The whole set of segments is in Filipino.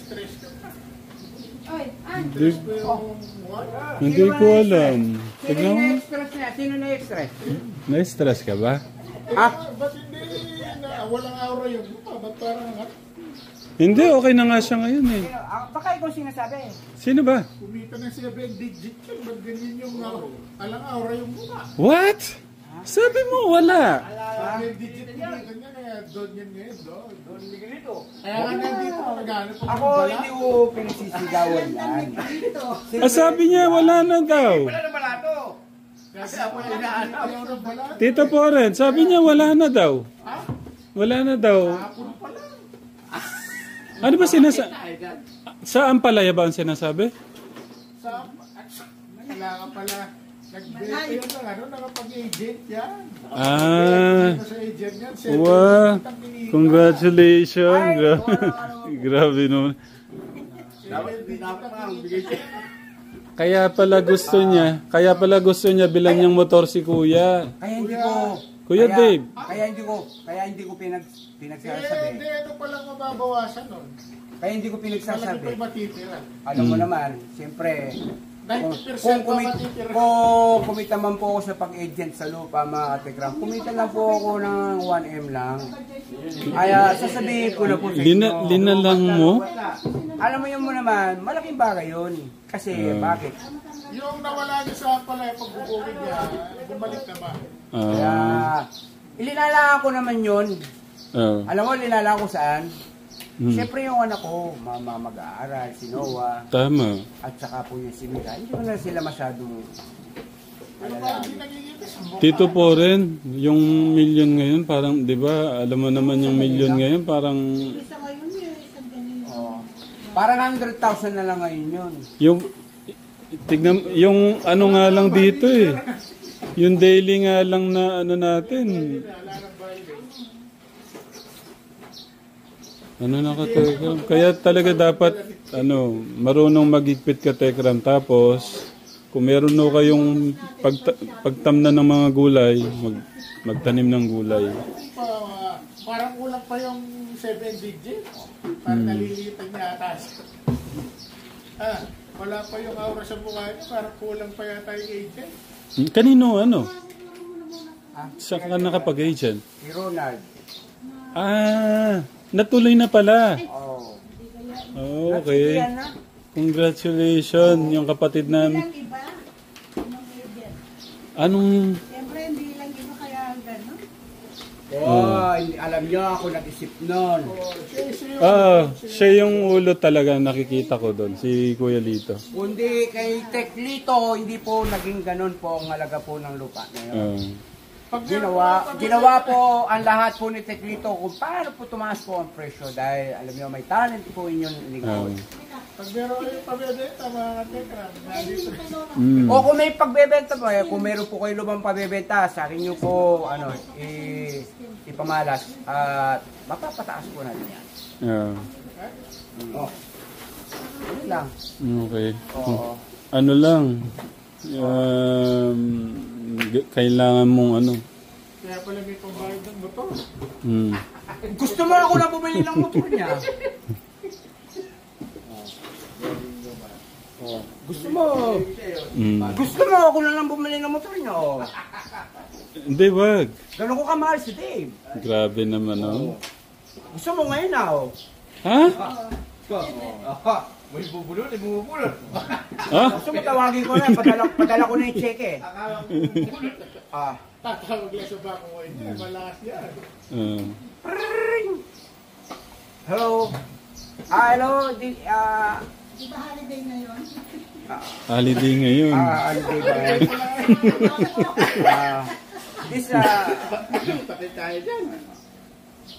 Na-stress ka pa. Hindi ko alam. Sino na-express niya? Sino na-express? Na-stress ka ba? Ha? Ba't hindi na walang aura yung mukha? Ba't parang Hindi, okay na nga siya ngayon eh. Baka ikaw sinasabi. Sino ba? kumita ng 7 digit yun? Ba't ganyan yung alang aura yung mukha? What? Sabi mo, wala. 7 digit kumita niya kaya doon yan ngayon. Doon ganito. Kaya nga nandito ko naghanap Ako hindi ko pinagsisigawan yan. Sabi niya, wala na daw. Wala na pala to. Kasi ako yung inaanap. Ayaw na pala. Tito Poren, sabi niya, wala na daw. Wala na daw. Hapon pa lang. Ano ba sinasabi? Sa Ampalaya ba ang sinasabi? Kailangan pala. Nag-beta yun lang, nakapag-agent yan. Sa agent yan. Wow. Congratulations. Grabe naman. Kaya pala gusto niya bilang niyang motor si Kuya. Kaya hindi ko. Kuya Dave. Kaya hindi ko pinagsasabi. Hindi, ito palang mababawasan nun. Kaya hindi ko Malaki pinagsasabi. pa yung matitira. Alam mo naman, siyempre, 90% pa matitira. kung kumita man po ako sa pag-agent sa lupa mga kategram, kumita lang po ako ng 1M lang. Ay, sasabihin ko na po sa inyo. Linalang mo? Alam mo yun mo naman, malaking bagay yun. Kasi bakit? Yung nawala niya sa pala yung pagbubukid niya, bumalik na ba? Kaya, ilinala ko naman yun. Alam mo, ilinala ko saan? Siyempre yung anak ko, mag-aaral, si Noah. Tama. At saka po yung si Mika. Hindi ko na sila masyadong Tito Poren, yung million ngayon parang, di ba, alam mo naman yung million ngayon parang... Parang 100,000 na lang ngayon yun. Tignan, yung ano nga lang dito eh. Yung daily nga lang na ano natin. Ano na ka, Tekram? Kaya talaga dapat, marunong magigpit ka, Tekram. Tapos, kung meron no kayong pagtamna ng mga gulay, magtanim ng gulay. Parang kulang pa yung 7 digit. Parang nalilitan niya atas. Wala pa yung aura sa mukha niya. Parang kulang pa yata yung agent. Kanino, Saan ka nakapag-agent? Si Ronald. Natuloy na pala. Oh. Okay. Congratulations, yung kapatid namin. Anong... Siyempre, hindi lang iba kaya gano'n. Alam niyo ako nag-isip nun. Siya yung ulo talaga nakikita ko doon, si Kuya Lito. Kundi kay Teklito, hindi po naging ganun po ang halaga po ng lupa ngayon. Ginawa po ang lahat po ni Teklito kung paano po tumaas po ang presyo dahil alam niyo may talent po inyong lingkod. Pag meron kayo pabibenta, mga Tekram, O kung may pagbebenta po, kung meron po kayo lumang pabebenta, sa akin niyo po ipamalas at mapapataas po natin yan. Ano lang. Okay. Oo. Ano lang, kailangan mong Kaya pala may pambayad ng motor. Gusto mo ako na bumili ng motor niya? Gusto mo? Gusto mo ako na lang bumili ng motor niya? Hindi, wag. Ganun ko kamahal si Dave. Grabe naman, Gusto mo ngayon na, Ha? May bubulot, may bubulot. Gusto mo tawagin ko na, padala ko na yung cheque. Tatawag lang sa bako ko niya, malakas yan. Hello? Hello? Di ba holiday na yun? Holiday ngayon. Holiday ba yan? Takit tayo dyan.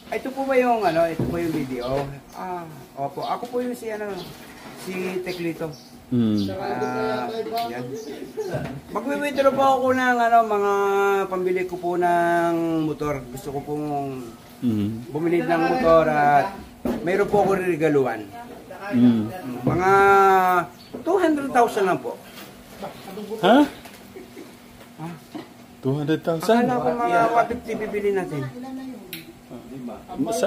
Ito po ba yung, ito po yung video? Opo, ako po yung si Teklito. Yan. Magwi-withdraw po ako ng mga pambili ko po ng motor. Gusto ko pong bumili ng motor at mayroon po ako regaluhan. Mga 200,000 lang po. Ha? 200,000? Akala ko mga 150 bibili natin.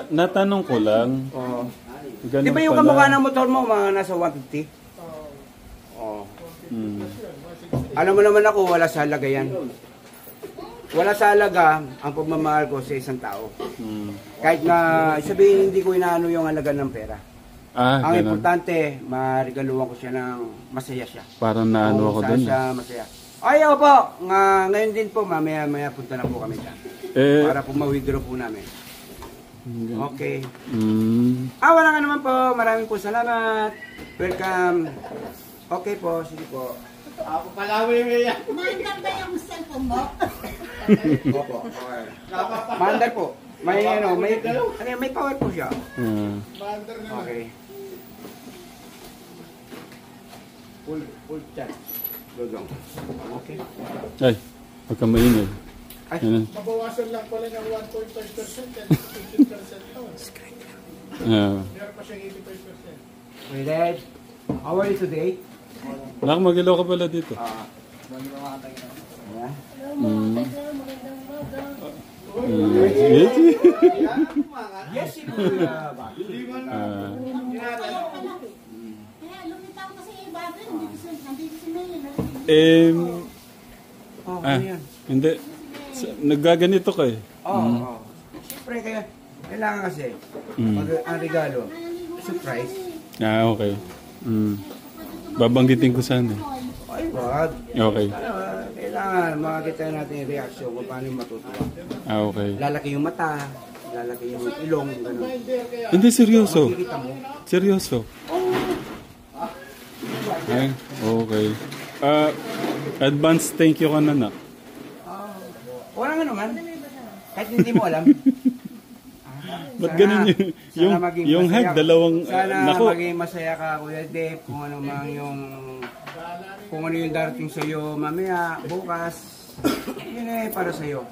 Natanong ko lang, Ganun Di ba yung pala. kamukha ng motor mo, mga nasa 150? Oo. Mm. Alam mo naman ako, wala sa halaga yan. Wala sa halaga ang pagmamahal ko sa isang tao. Mm. Kahit na sabihin hindi ko inaano yung halaga ng pera. Ah, Ang ganun. importante, marigaluhan ko siya ng masaya siya. Parang naano ako Kung doon. saan siya masaya. Ay, opo. Ngayon din po, mamaya punta na po kami dyan. Eh, Para po ma-withdraw po namin. Okay. mm, Wala nga naman po. Maraming po salamat. Welcome. Okay po. Sige po. Ako pala, Wiwi. Mandar ba yung cellphone mo? Opo. Okay. Mandar po. May may power po siya. Mandar na. Okay. Full charge. Dodong. Okay. ay, pagka maingay. Ay. Yan. Mabawasan lang pala ng 1.5% and 15% down. Ah. Meron pa siyang 85%. Wait, Dad. How are you today? Nak, magilaw ka pala dito. Yeah. Yes. Yes, si Kuya Bobby. Ah, Kaya lumitaw kasi yung bagay, nandito si Mayor. Oh, ah, ano yan? hindi. Naggaganito ka eh. Oo. Siyempre, kaya kailangan kasi pag ang regalo, surprise. Ah, okay. Mm. Babanggitin ko sana. Ay, wag. Okay. Kailangan makakita natin yung reaction kung paano yung matutuwa. Ah, okay. Lalaki yung mata, lalaki yung ilong, gano'n. Hindi, seryoso. Makikita mo. Seryoso. Ay, okay. Advance thank you ka na, Nak. Wala nga naman. Kahit hindi mo alam. Ba't ganun yung hag, dalawang, sana nako. maging masaya ka, Kuya Dave, kung ano man kung ano yung darating sa'yo mamaya, bukas, yun eh, para sa'yo.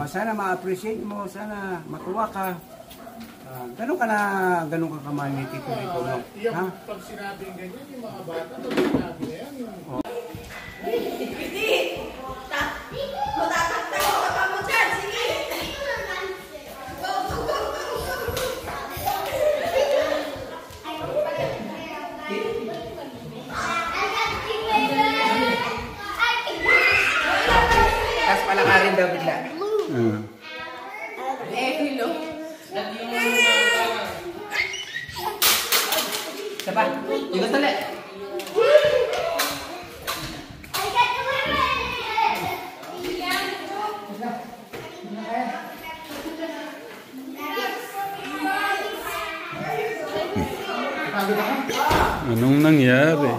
Sana ma-appreciate mo, sana matuwa ka. Ganun ka kamahal ni Tito Rico mo. Yung Ha? pag sinabing ganyan, yung mga bata, pag sinabi na yan, yung... Tapos palakarin daw bigla. Ah. Saba, ikot ulit. Anong nangyari?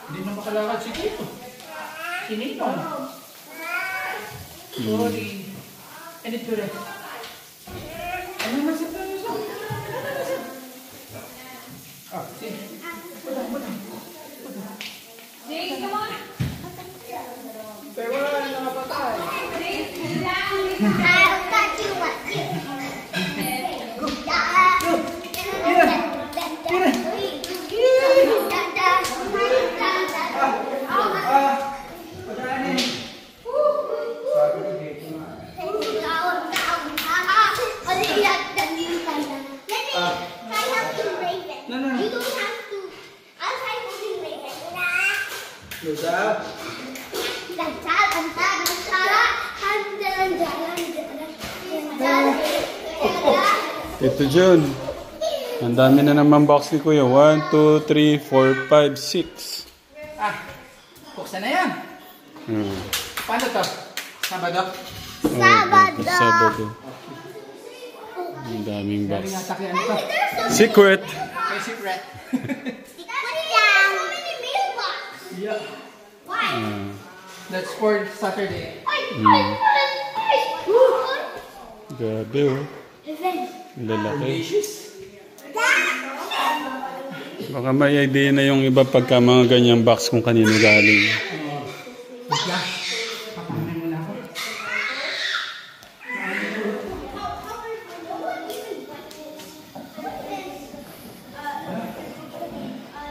Hindi na makalakad si Tito. Sinitong. Sorry. Ano ito rin? Ano nasa tayo sa? Sige. Jake, come on. Pero wala na nakapatay. You don't have to. I'll try holding Raven. Lusa. Tito John, ang dami na naman box ni Kuya. 1, 2, 3, 4, 5, 6. Buksan na yan. Paano to? Sabado? Sabado. Ang daming box. Natakyan to. Secret! May secret. Yeah. That's for Saturday. Grabe oh. Lalaki. Baka may idea na yung iba pagka mga ganyang box kung kanino galing. Wait lang.